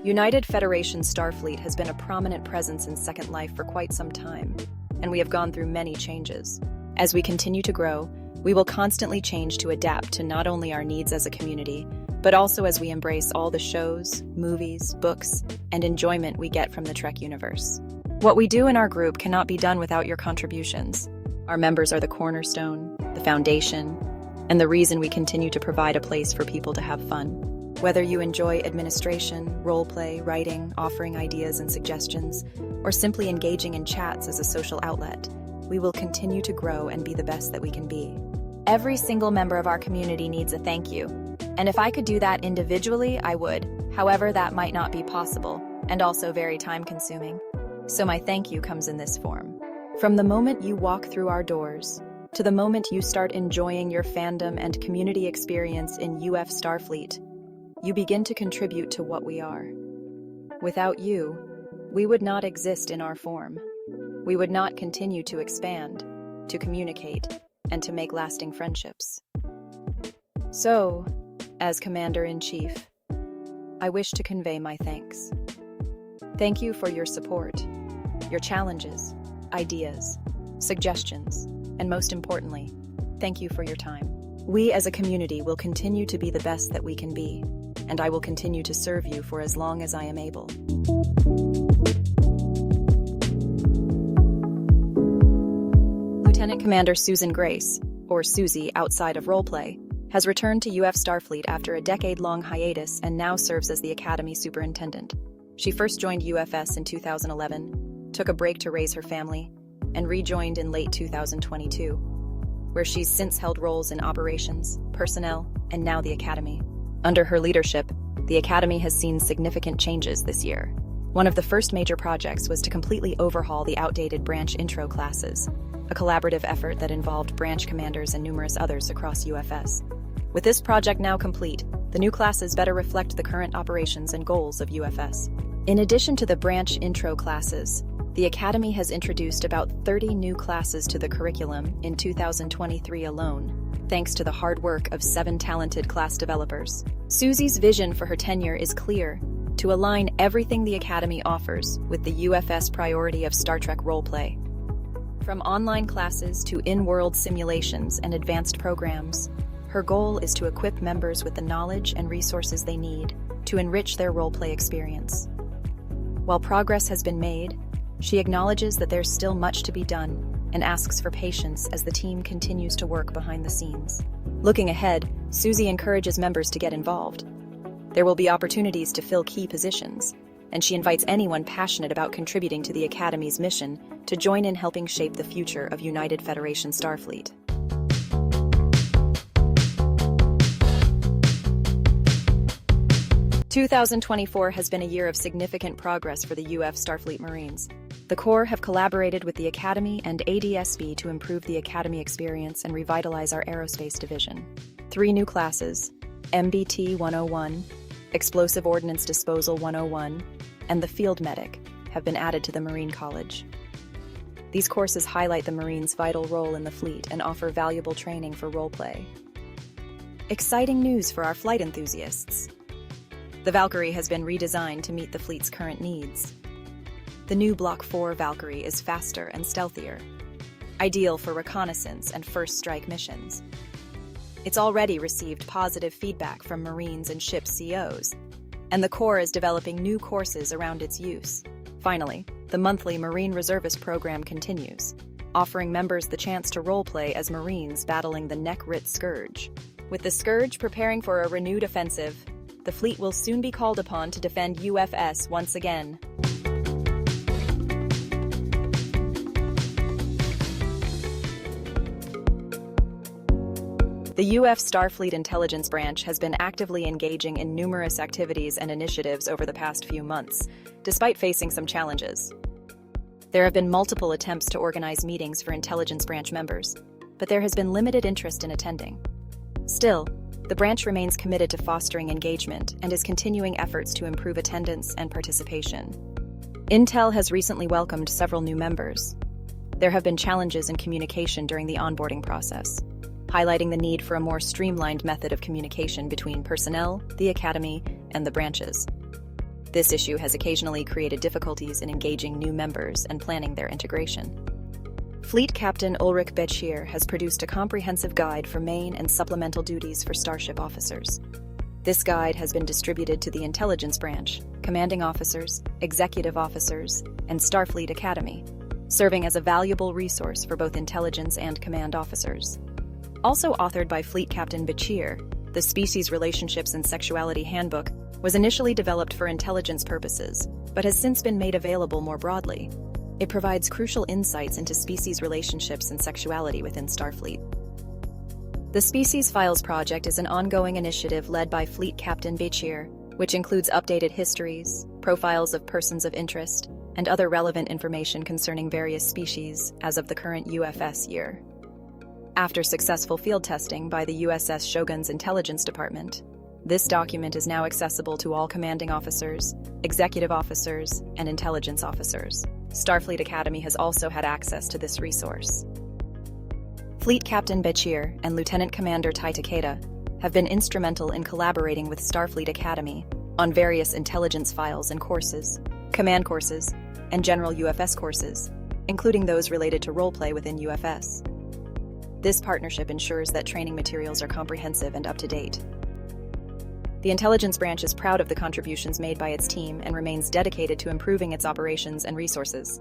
United Federation Starfleet has been a prominent presence in Second Life for quite some time, and we have gone through many changes. As we continue to grow, we will constantly change to adapt to not only our needs as a community, but also as we embrace all the shows, movies, books, and enjoyment we get from the Trek universe. What we do in our group cannot be done without your contributions. Our members are the cornerstone, the foundation, and the reason we continue to provide a place for people to have fun. Whether you enjoy administration, roleplay, writing, offering ideas and suggestions, or simply engaging in chats as a social outlet, we will continue to grow and be the best that we can be. Every single member of our community needs a thank you, and if I could do that individually, I would. However, that might not be possible, and also very time-consuming. So my thank you comes in this form. From the moment you walk through our doors, to the moment you start enjoying your fandom and community experience in UF Starfleet, you begin to contribute to what we are. Without you, we would not exist in our form. We would not continue to expand, to communicate, and to make lasting friendships. So, as Commander-in-Chief, I wish to convey my thanks. Thank you for your support, your challenges, ideas, suggestions, and most importantly, thank you for your time. We as a community will continue to be the best that we can be, and I will continue to serve you for as long as I am able. Lieutenant Commander Susan Grace, or Susie outside of Roleplay, has returned to UF Starfleet after a decade-long hiatus and now serves as the Academy Superintendent. She first joined UFS in 2011, took a break to raise her family, and rejoined in late 2022, where she's since held roles in operations, personnel, and now the Academy. Under her leadership, the Academy has seen significant changes this year. One of the first major projects was to completely overhaul the outdated branch intro classes, a collaborative effort that involved branch commanders and numerous others across UFS. With this project now complete, the new classes better reflect the current operations and goals of UFS. In addition to the branch intro classes, the Academy has introduced about 30 new classes to the curriculum in 2023 alone, thanks to the hard work of 7 talented class developers. Susie's vision for her tenure is clear: to align everything the Academy offers with the UFS priority of Star Trek roleplay. From online classes to in-world simulations and advanced programs, her goal is to equip members with the knowledge and resources they need to enrich their roleplay experience. While progress has been made, she acknowledges that there's still much to be done and asks for patience as the team continues to work behind the scenes. Looking ahead, Susie encourages members to get involved. There will be opportunities to fill key positions, and she invites anyone passionate about contributing to the Academy's mission to join in helping shape the future of United Federation Starfleet. "2024 has been a year of significant progress for the UF Starfleet Marines. The Corps have collaborated with the Academy and ADSB to improve the Academy experience and revitalize our aerospace division. 3 new classes, MBT 101, Explosive Ordnance Disposal 101, and the Field Medic, have been added to the Marine College. These courses highlight the Marines' vital role in the fleet and offer valuable training for roleplay. Exciting news for our flight enthusiasts. The Valkyrie has been redesigned to meet the fleet's current needs. The new Block 4 Valkyrie is faster and stealthier, ideal for reconnaissance and first strike missions. It's already received positive feedback from Marines and ship COs, and the Corps is developing new courses around its use. Finally, the monthly Marine Reservist program continues, offering members the chance to roleplay as Marines battling the Nekrit Scourge. With the Scourge preparing for a renewed offensive, the fleet will soon be called upon to defend UFS once again. The UF Starfleet Intelligence Branch has been actively engaging in numerous activities and initiatives over the past few months, despite facing some challenges. There have been multiple attempts to organize meetings for Intelligence Branch members, but there has been limited interest in attending. Still, the branch remains committed to fostering engagement and is continuing efforts to improve attendance and participation. Intel has recently welcomed several new members. There have been challenges in communication during the onboarding process, highlighting the need for a more streamlined method of communication between personnel, the Academy, and the branches. This issue has occasionally created difficulties in engaging new members and planning their integration. Fleet Captain Ulrich Bechir has produced a comprehensive guide for main and supplemental duties for starship officers. This guide has been distributed to the Intelligence Branch, commanding officers, executive officers, and Starfleet Academy, serving as a valuable resource for both intelligence and command officers. Also authored by Fleet Captain Bechir, the Species Relationships and Sexuality Handbook was initially developed for intelligence purposes, but has since been made available more broadly. It provides crucial insights into species relationships and sexuality within Starfleet. The Species Files Project is an ongoing initiative led by Fleet Captain Bechir, which includes updated histories, profiles of persons of interest, and other relevant information concerning various species as of the current UFS year. After successful field testing by the USS Shogun's Intelligence Department, this document is now accessible to all commanding officers, executive officers, and intelligence officers. Starfleet Academy has also had access to this resource. Fleet Captain Bechir and Lieutenant Commander Tai Takeda have been instrumental in collaborating with Starfleet Academy on various intelligence files and courses, command courses, and general UFS courses, including those related to roleplay within UFS. This partnership ensures that training materials are comprehensive and up-to-date. The Intelligence Branch is proud of the contributions made by its team and remains dedicated to improving its operations and resources.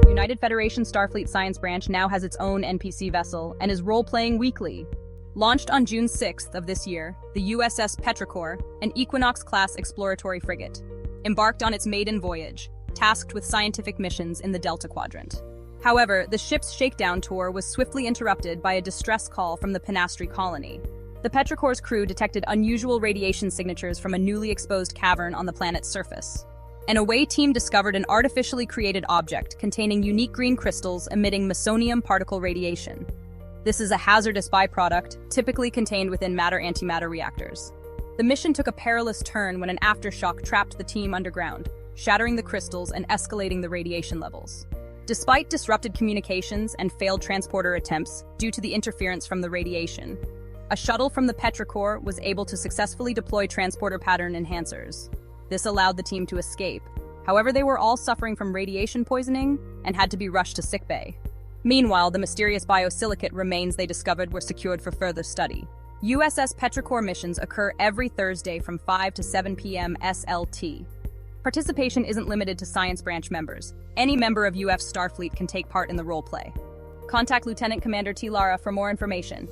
United Federation Starfleet Science Branch now has its own NPC vessel and is role-playing weekly. Launched on June 6th of this year, the USS Petrichor, an Equinox-class exploratory frigate, embarked on its maiden voyage, tasked with scientific missions in the Delta Quadrant. However, the ship's shakedown tour was swiftly interrupted by a distress call from the Penastri colony. The Petrichor's crew detected unusual radiation signatures from a newly exposed cavern on the planet's surface. An away team discovered an artificially created object containing unique green crystals emitting mesonium particle radiation. This is a hazardous byproduct, typically contained within matter-antimatter reactors. The mission took a perilous turn when an aftershock trapped the team underground, shattering the crystals and escalating the radiation levels. Despite disrupted communications and failed transporter attempts due to the interference from the radiation, a shuttle from the Petrichor was able to successfully deploy transporter pattern enhancers. This allowed the team to escape. However, they were all suffering from radiation poisoning and had to be rushed to sickbay. Meanwhile, the mysterious biosilicate remains they discovered were secured for further study. USS Petrichor missions occur every Thursday from 5 to 7 p.m. SLT. Participation isn't limited to Science Branch members. Any member of UF Starfleet can take part in the roleplay. Contact Lieutenant Commander T. Lara for more information.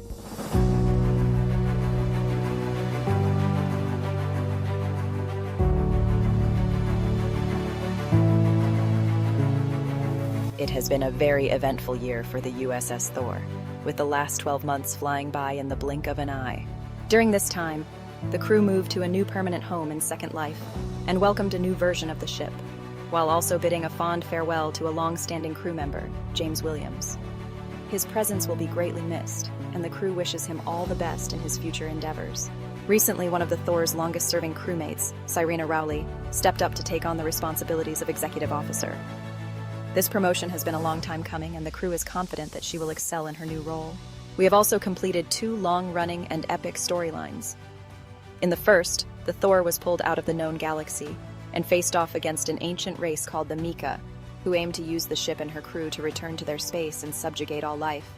It has been a very eventful year for the USS Thor, with the last 12 months flying by in the blink of an eye. During this time, the crew moved to a new permanent home in Second Life and welcomed a new version of the ship, while also bidding a fond farewell to a long-standing crew member, James Williams. His presence will be greatly missed, and the crew wishes him all the best in his future endeavors. Recently, one of the Thor's longest-serving crewmates, Cyrena Rowley, stepped up to take on the responsibilities of executive officer. This promotion has been a long time coming, and the crew is confident that she will excel in her new role. We have also completed 2 long-running and epic storylines. In the first, the Thor was pulled out of the known galaxy and faced off against an ancient race called the Mika, who aimed to use the ship and her crew to return to their space and subjugate all life.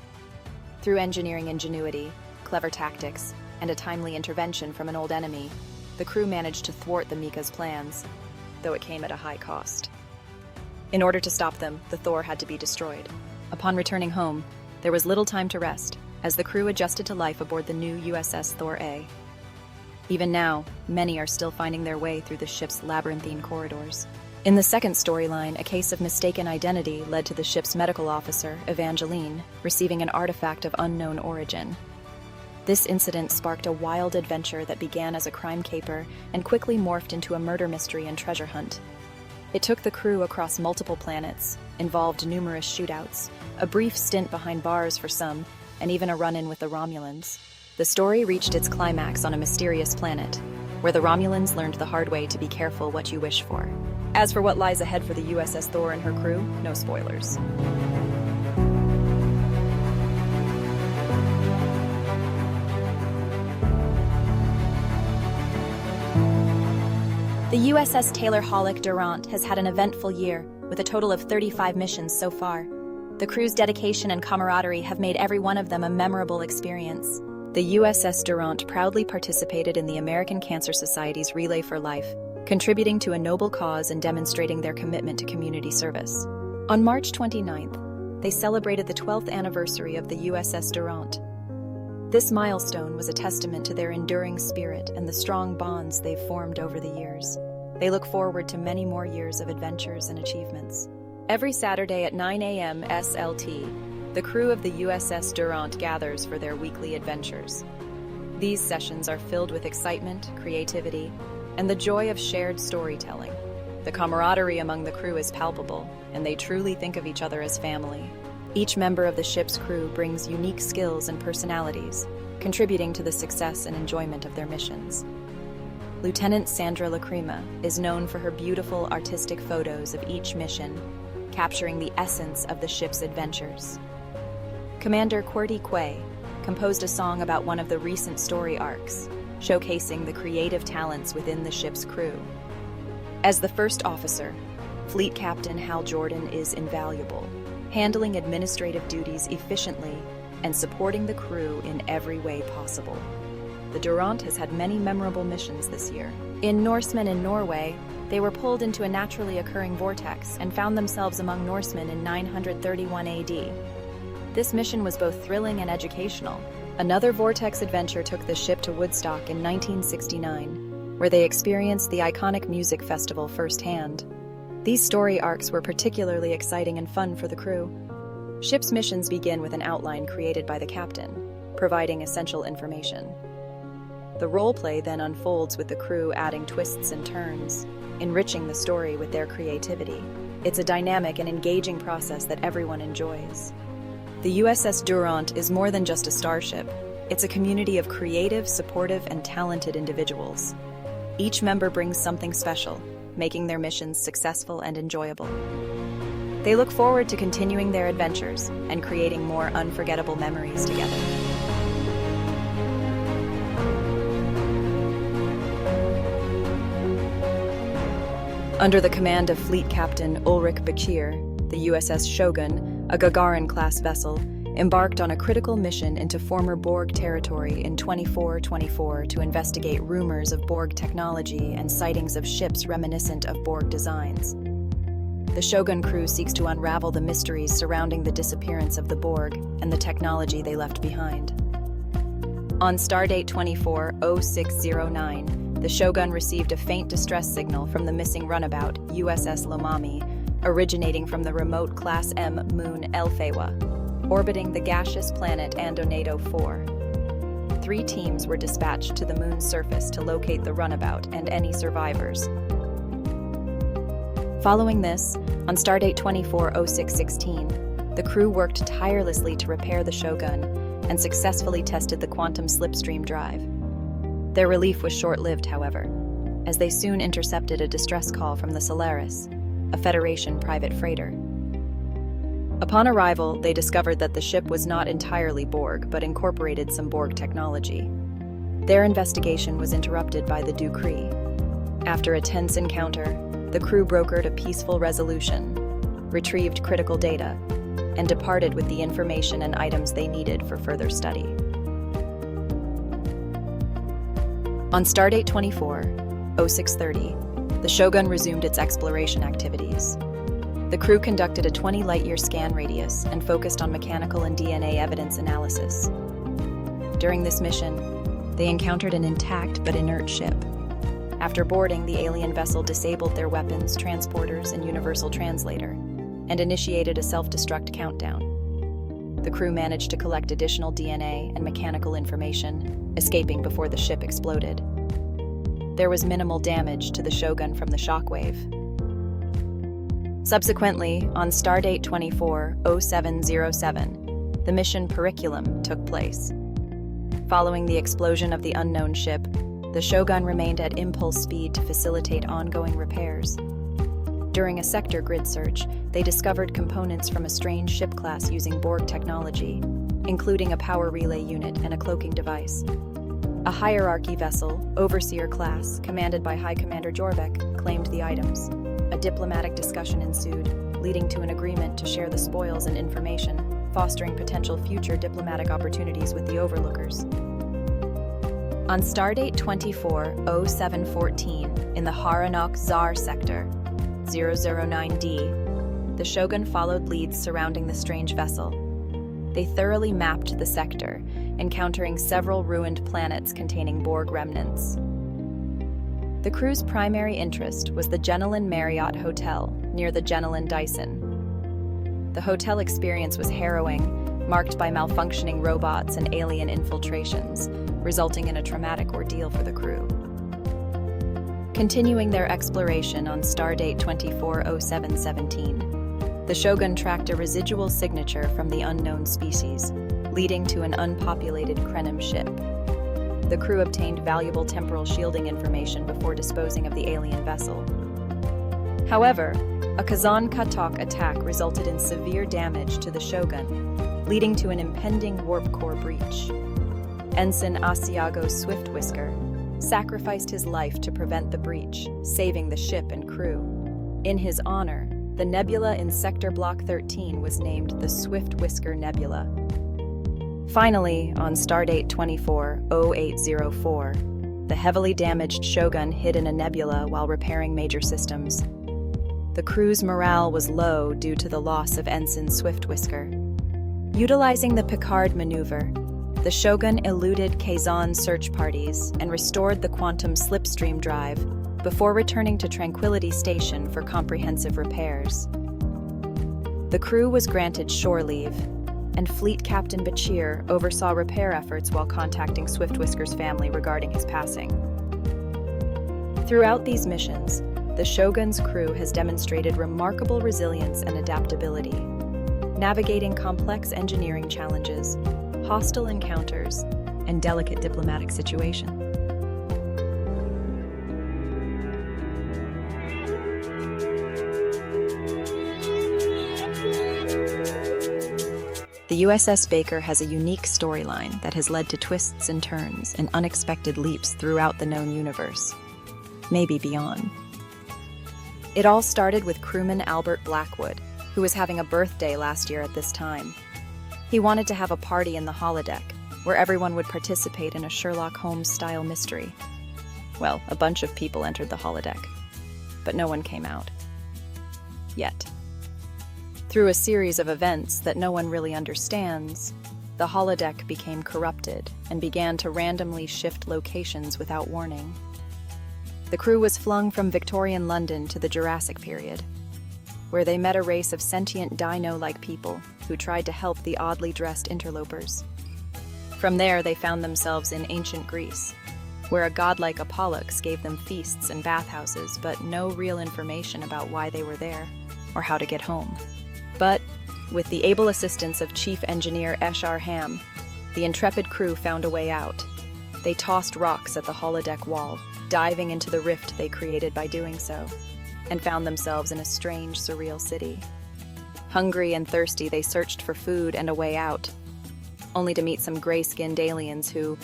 Through engineering ingenuity, clever tactics, and a timely intervention from an old enemy, the crew managed to thwart the Mika's plans, though it came at a high cost. In order to stop them, the Thor had to be destroyed. Upon returning home, there was little time to rest, as the crew adjusted to life aboard the new USS Thor-A. Even now, many are still finding their way through the ship's labyrinthine corridors. In the second storyline, a case of mistaken identity led to the ship's medical officer, Evangeline, receiving an artifact of unknown origin. This incident sparked a wild adventure that began as a crime caper and quickly morphed into a murder mystery and treasure hunt. It took the crew across multiple planets, involved numerous shootouts, a brief stint behind bars for some, and even a run-in with the Romulans. The story reached its climax on a mysterious planet, where the Romulans learned the hard way to be careful what you wish for. As for what lies ahead for the USS Thor and her crew, no spoilers. The USS Durant has had an eventful year, with a total of 35 missions so far. The crew's dedication and camaraderie have made every one of them a memorable experience. The USS Durant proudly participated in the American Cancer Society's Relay for Life, contributing to a noble cause and demonstrating their commitment to community service. On March 29th, they celebrated the 12th anniversary of the USS Durant. This milestone was a testament to their enduring spirit and the strong bonds they've formed over the years. They look forward to many more years of adventures and achievements. Every Saturday at 9 a.m. SLT, the crew of the USS Durant gathers for their weekly adventures. These sessions are filled with excitement, creativity, and the joy of shared storytelling. The camaraderie among the crew is palpable, and they truly think of each other as family. Each member of the ship's crew brings unique skills and personalities, contributing to the success and enjoyment of their missions. Lieutenant Sandra Lacrima is known for her beautiful artistic photos of each mission, capturing the essence of the ship's adventures. Commander Qwerty Quay composed a song about one of the recent story arcs, showcasing the creative talents within the ship's crew. As the first officer, Fleet Captain Hal Jordan is invaluable, handling administrative duties efficiently and supporting the crew in every way possible. The Durant has had many memorable missions this year. In Norsemen in Norway, they were pulled into a naturally occurring vortex and found themselves among Norsemen in 931 AD. This mission was both thrilling and educational. Another vortex adventure took the ship to Woodstock in 1969, where they experienced the iconic music festival firsthand. These story arcs were particularly exciting and fun for the crew. Ship's missions begin with an outline created by the captain, providing essential information. The roleplay then unfolds with the crew adding twists and turns, enriching the story with their creativity. It's a dynamic and engaging process that everyone enjoys. The USS Durant is more than just a starship. It's a community of creative, supportive, and talented individuals. Each member brings something special, making their missions successful and enjoyable. They look forward to continuing their adventures and creating more unforgettable memories together. Under the command of Fleet Captain Ulrich Bechir, the USS Shogun, a Gagarin-class vessel, embarked on a critical mission into former Borg territory in 2424 to investigate rumors of Borg technology and sightings of ships reminiscent of Borg designs. The Shogun crew seeks to unravel the mysteries surrounding the disappearance of the Borg and the technology they left behind. On Stardate 24-0609, the Shogun received a faint distress signal from the missing runabout, USS Lomami, originating from the remote Class M moon Elphewa, orbiting the gaseous planet Andonato 4. 3 teams were dispatched to the moon's surface to locate the runabout and any survivors. Following this, on Stardate 24-0616, the crew worked tirelessly to repair the Shogun and successfully tested the quantum slipstream drive. Their relief was short-lived, however, as they soon intercepted a distress call from the Solaris, a Federation private freighter. Upon arrival, they discovered that the ship was not entirely Borg, but incorporated some Borg technology. Their investigation was interrupted by the Dukree. After a tense encounter, the crew brokered a peaceful resolution, retrieved critical data, and departed with the information and items they needed for further study. On Stardate 24-0630, the Shogun resumed its exploration activities. The crew conducted a 20 light-year scan radius and focused on mechanical and DNA evidence analysis. During this mission, they encountered an intact but inert ship. After boarding, the alien vessel disabled their weapons, transporters, and universal translator, and initiated a self-destruct countdown. The crew managed to collect additional DNA and mechanical information, escaping before the ship exploded. There was minimal damage to the Shogun from the shockwave. Subsequently, on Stardate 24-0707, the mission Periculum took place. Following the explosion of the unknown ship, the Shogun remained at impulse speed to facilitate ongoing repairs. During a sector grid search, they discovered components from a strange ship class using Borg technology, including a power relay unit and a cloaking device. A hierarchy vessel, Overseer class, commanded by High Commander Jorvik, claimed the items. A diplomatic discussion ensued, leading to an agreement to share the spoils and information, fostering potential future diplomatic opportunities with the overlookers. On stardate 24-0714 in the Haranok Zar sector, 009D, the Shogun followed leads surrounding the strange vessel. They thoroughly mapped the sector, encountering several ruined planets containing Borg remnants. The crew's primary interest was the Genelin Marriott Hotel, near the Genelin Dyson. The hotel experience was harrowing, marked by malfunctioning robots and alien infiltrations, resulting in a traumatic ordeal for the crew. Continuing their exploration on stardate 24-0717, the Shogun tracked a residual signature from the unknown species, leading to an unpopulated Krenim ship. The crew obtained valuable temporal shielding information before disposing of the alien vessel. However, a Kazan Katok attack resulted in severe damage to the Shogun, leading to an impending warp core breach. Ensign Asiago Swiftwhisker sacrificed his life to prevent the breach, saving the ship and crew. In his honor, the nebula in Sector Block 13 was named the Swiftwhisker Nebula. Finally, on stardate 24-0804, the heavily damaged Shogun hid in a nebula while repairing major systems. The crew's morale was low due to the loss of Ensign Swiftwhisker. Utilizing the Picard maneuver, the Shogun eluded Kazan search parties and restored the quantum slipstream drive before returning to Tranquility Station for comprehensive repairs. The crew was granted shore leave, and Fleet Captain Bechir oversaw repair efforts while contacting Swiftwhisker's family regarding his passing. Throughout these missions, the Shogun's crew has demonstrated remarkable resilience and adaptability, navigating complex engineering challenges, hostile encounters, and delicate diplomatic situations. The USS Baker has a unique storyline that has led to twists and turns and unexpected leaps throughout the known universe, maybe beyond. It all started with crewman Albert Blackwood, who was having a birthday last year at this time. He wanted to have a party in the holodeck, where everyone would participate in a Sherlock Holmes-style mystery. Well, a bunch of people entered the holodeck, but no one came out. Yet. Through a series of events that no one really understands, the holodeck became corrupted and began to randomly shift locations without warning. The crew was flung from Victorian London to the Jurassic period, where they met a race of sentient dino-like people who tried to help the oddly dressed interlopers. From there, they found themselves in ancient Greece, where a godlike Apollux gave them feasts and bathhouses, but no real information about why they were there or how to get home. But, with the able assistance of Chief Engineer Eshar Ham, the intrepid crew found a way out. They tossed rocks at the holodeck wall, diving into the rift they created by doing so, and found themselves in a strange, surreal city. Hungry and thirsty, they searched for food and a way out, only to meet some gray-skinned aliens who,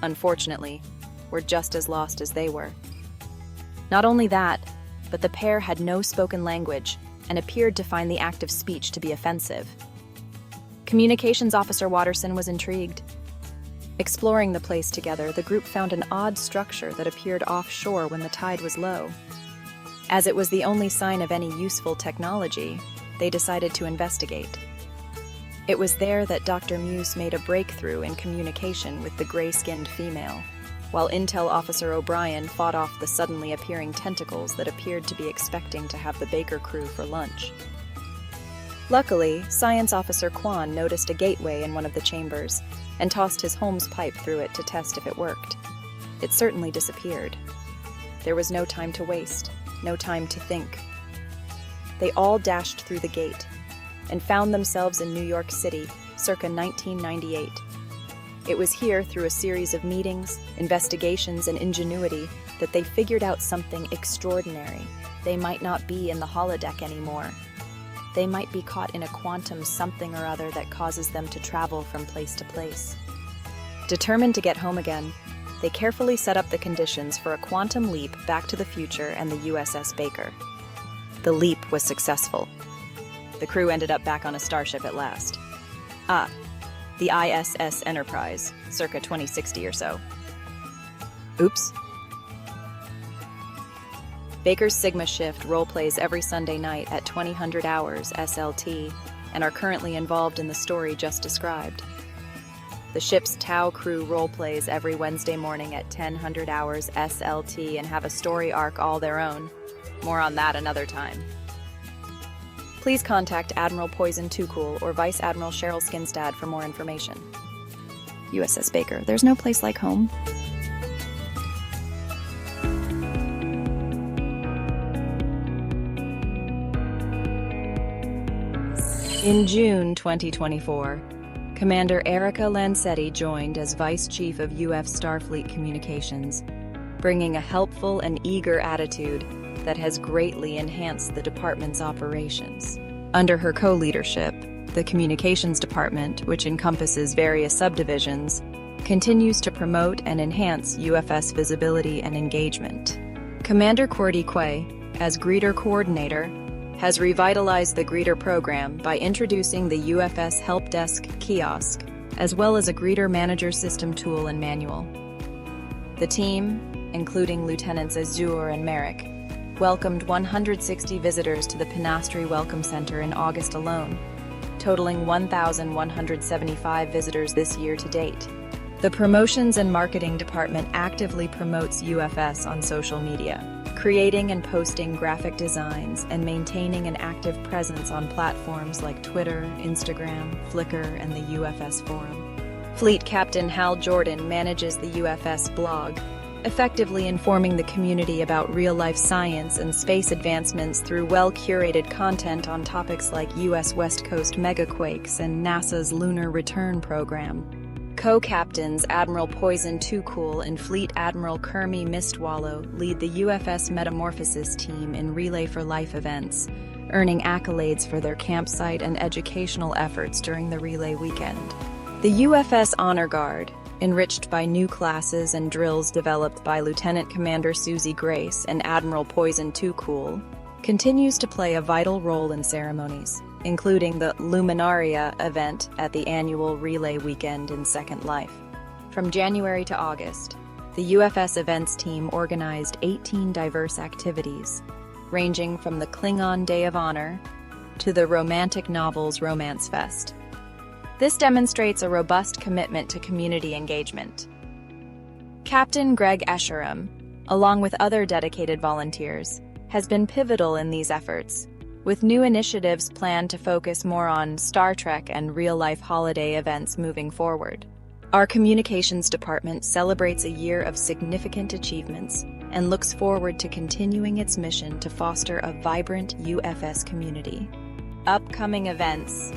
unfortunately, were just as lost as they were. Not only that, but the pair had no spoken language and appeared to find the act of speech to be offensive. Communications Officer Watterson was intrigued. Exploring the place together, the group found an odd structure that appeared offshore when the tide was low. As it was the only sign of any useful technology, they decided to investigate. It was there that Dr. Muse made a breakthrough in communication with the gray-skinned female, while Intel Officer O'Brien fought off the suddenly appearing tentacles that appeared to be expecting to have the Baker crew for lunch. Luckily, Science Officer Kwan noticed a gateway in one of the chambers and tossed his Holmes pipe through it to test if it worked. It certainly disappeared. There was no time to waste, no time to think. They all dashed through the gate and found themselves in New York City, circa 1998. It was here, through a series of meetings, investigations, and ingenuity, that they figured out something extraordinary. They might not be in the holodeck anymore. They might be caught in a quantum something or other that causes them to travel from place to place. Determined to get home again, they carefully set up the conditions for a quantum leap back to the future and the USS Baker. The leap was successful. The crew ended up back on a starship at last. The ISS Enterprise, circa 2060 or so. Oops. Baker's Sigma shift roleplays every Sunday night at 2000 hours SLT and are currently involved in the story just described. The ship's Tau crew roleplays every Wednesday morning at 1000 hours SLT and have a story arc all their own. More on that another time. Please contact Admiral Poison Toocool or Vice Admiral Cheryl Skinstad for more information. USS Baker, there's no place like home. In June 2024, Commander Erica Lancetti joined as Vice Chief of UFS Starfleet Communications, bringing a helpful and eager attitude that has greatly enhanced the department's operations. Under her co-leadership, the Communications Department, which encompasses various subdivisions, continues to promote and enhance UFS visibility and engagement. Commander Cordy Quay, as Greeter Coordinator, has revitalized the Greeter program by introducing the UFS Help Desk kiosk, as well as a Greeter Manager System tool and manual. The team, including Lieutenants Azure and Merrick, welcomed 160 visitors to the Pinastri Welcome Center in August alone, totaling 1,175 visitors this year to date. The Promotions and Marketing Department actively promotes UFS on social media, creating and posting graphic designs and maintaining an active presence on platforms like Twitter, Instagram, Flickr, and the UFS Forum. Fleet Captain Hal Jordan manages the UFS blog, effectively informing the community about real-life science and space advancements through well-curated content on topics like U.S. West Coast megaquakes and NASA's Lunar Return program. Co-captains Admiral Poison Toocool and Fleet Admiral Kermie Mistwallow lead the UFS Metamorphosis team in Relay for Life events, earning accolades for their campsite and educational efforts during the Relay weekend. The UFS Honor Guard, enriched by new classes and drills developed by Lieutenant Commander Susie Grace and Admiral Poison Toocool, continues to play a vital role in ceremonies, including the Luminaria event at the annual Relay Weekend in Second Life. From January to August, the UFS events team organized 18 diverse activities, ranging from the Klingon Day of Honor to the romantic novels Romance Fest. This demonstrates a robust commitment to community engagement. Captain Greg Escherham, along with other dedicated volunteers, has been pivotal in these efforts, with new initiatives planned to focus more on Star Trek and real-life holiday events moving forward. Our communications department celebrates a year of significant achievements and looks forward to continuing its mission to foster a vibrant UFS community. Upcoming events: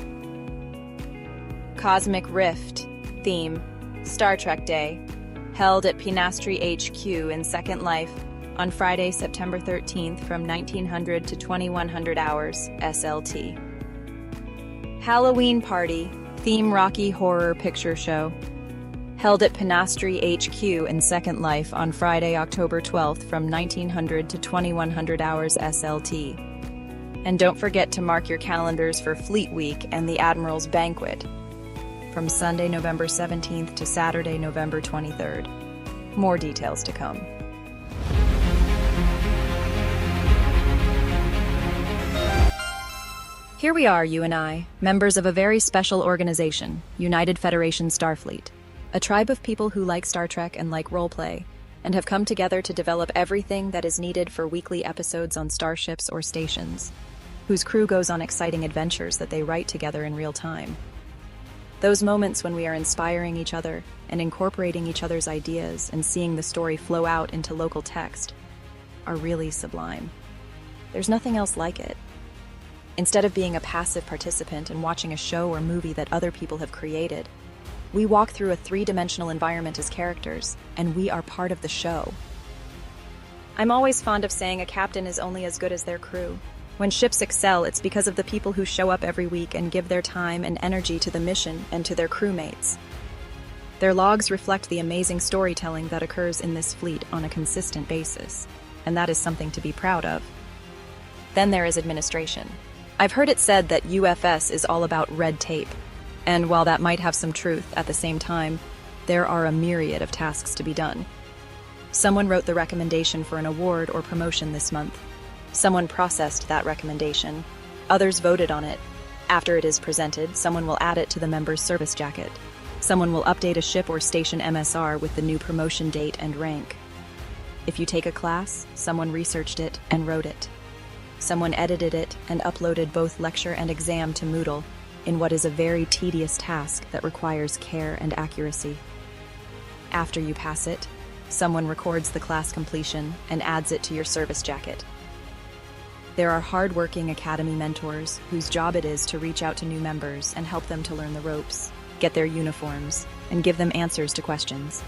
Cosmic Rift theme, Star Trek Day, held at Pinastri HQ in Second Life on Friday, September 13th from 1900 to 2100 hours SLT. Halloween Party, theme Rocky Horror Picture Show, held at Pinastri HQ in Second Life on Friday, October 12th from 1900 to 2100 hours SLT. And don't forget to mark your calendars for Fleet Week and the Admiral's Banquet, from Sunday, November 17th to Saturday, November 23rd. More details to come. Here we are, you and I, members of a very special organization, United Federation Starfleet, a tribe of people who like Star Trek and like roleplay, and have come together to develop everything that is needed for weekly episodes on starships or stations, whose crew goes on exciting adventures that they write together in real time. Those moments when we are inspiring each other and incorporating each other's ideas and seeing the story flow out into local text are really sublime. There's nothing else like it. Instead of being a passive participant and watching a show or movie that other people have created, we walk through a three-dimensional environment as characters, and we are part of the show. I'm always fond of saying a captain is only as good as their crew. When ships excel, it's because of the people who show up every week and give their time and energy to the mission and to their crewmates. Their logs reflect the amazing storytelling that occurs in this fleet on a consistent basis, and that is something to be proud of. Then there is administration. I've heard it said that UFS is all about red tape, and while that might have some truth, at the same time, there are a myriad of tasks to be done. Someone wrote the recommendation for an award or promotion this month. Someone processed that recommendation. Others voted on it. After it is presented, someone will add it to the member's service jacket. Someone will update a ship or station MSR with the new promotion date and rank. If you take a class, someone researched it and wrote it. Someone edited it and uploaded both lecture and exam to Moodle in what is a very tedious task that requires care and accuracy. After you pass it, someone records the class completion and adds it to your service jacket. There are hard-working Academy mentors whose job it is to reach out to new members and help them to learn the ropes, get their uniforms, and give them answers to questions.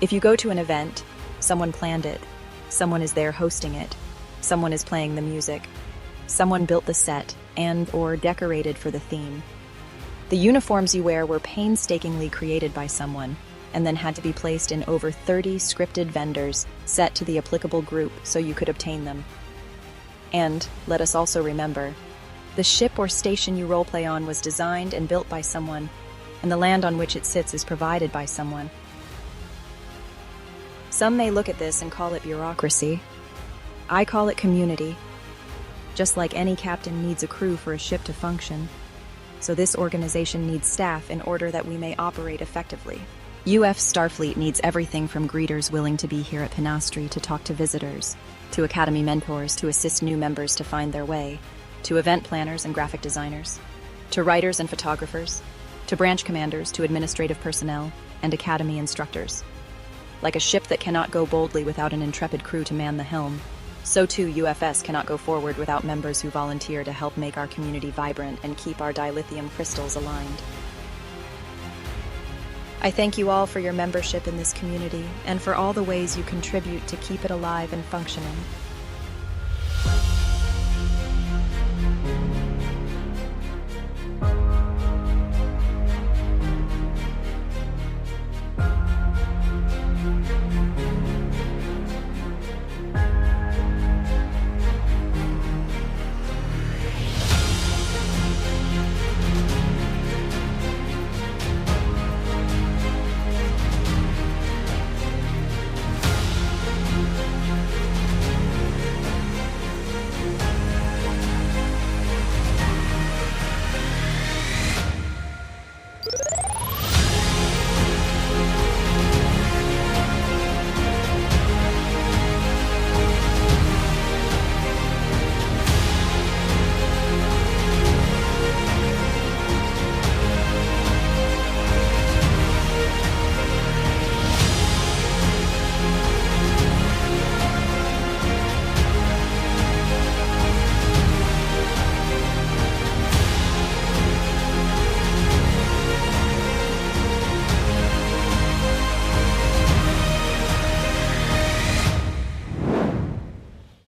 If you go to an event, someone planned it, someone is there hosting it, someone is playing the music, someone built the set and/or decorated for the theme. The uniforms you wear were painstakingly created by someone and then had to be placed in over 30 scripted vendors set to the applicable group so you could obtain them. And, let us also remember, the ship or station you roleplay on was designed and built by someone, and the land on which it sits is provided by someone. Some may look at this and call it bureaucracy. I call it community. Just like any captain needs a crew for a ship to function, so this organization needs staff in order that we may operate effectively. UFS Starfleet needs everything from greeters willing to be here at Pinastri to talk to visitors, to Academy mentors to assist new members to find their way, to event planners and graphic designers, to writers and photographers, to branch commanders, to administrative personnel, and Academy instructors. Like a ship that cannot go boldly without an intrepid crew to man the helm, so too UFS cannot go forward without members who volunteer to help make our community vibrant and keep our dilithium crystals aligned. I thank you all for your membership in this community and for all the ways you contribute to keep it alive and functioning.